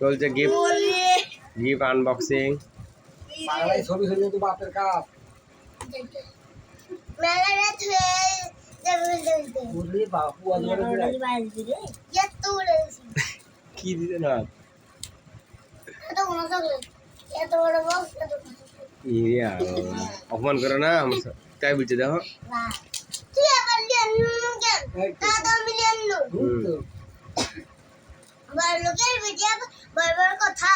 চলছে gift unboxing. ছবি ছবি তো বাপের কাপ কি দিতে না অপমান করো না তাই বলছে দেখো কথা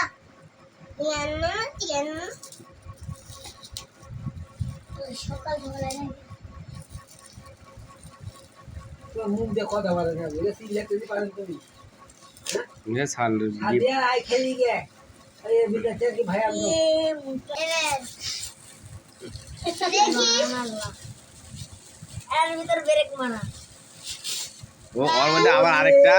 সকাল মুখ দিয়ে কথা বলে না বলে সিলেক্ট করতে পারেন তুমি আদিয়া আই খেলি গে আরে বিকাতে কি ভাই আমনো এর ভিতর ব্রেক মারা ও ওর মধ্যে আবার আরেকটা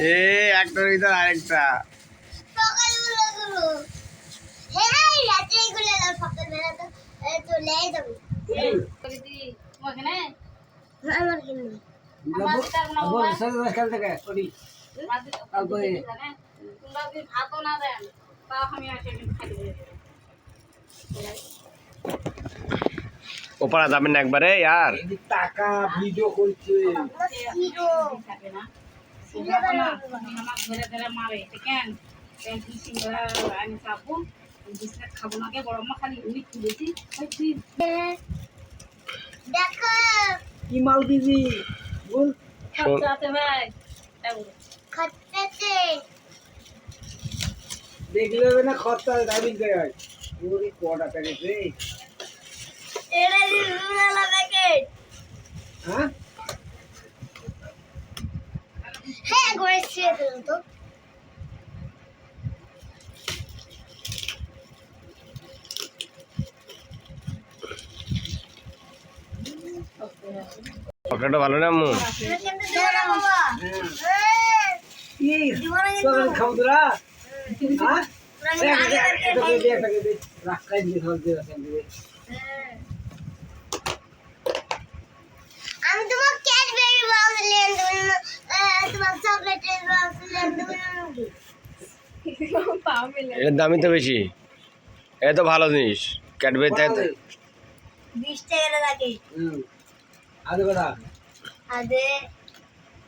এ একটার ভিতর আরেকটা সকালগুলো হ্যাঁ রাত্রিগুলো সকালবেলা তো চলে যাবে আমার কিনে আবার সারা রাত খেলতে গে ওডি তারপরে ওপারা যাবেন না একবারে यार টাকা ভিডিও করছে হিরো দেখো কি মাল দিবি বল খট্টাতে দেখলে হবে না খরচা ড্রাইভিং করে ওরে কোটা প্যাকেট রে এটা রুনালা প্যাকেট হ্যাঁ হ্যাঁ করেছে তো পকেটটা ভালো না আম্মু কি তোর খাওদরা হ্যাঁ এটা দে রাখাই দিয়ে ধর দে রাখাই দিয়ে আমি তোমার ক্যাডবেরি বক্স লেন দেবো তোমার চকলেটের বক্স লেন দেবো এর দামই তো বেশি এটা তো ভালো জিনিস ক্যাডবেরি তাই তো 20 টাকা লাগে আদে বড়া আদে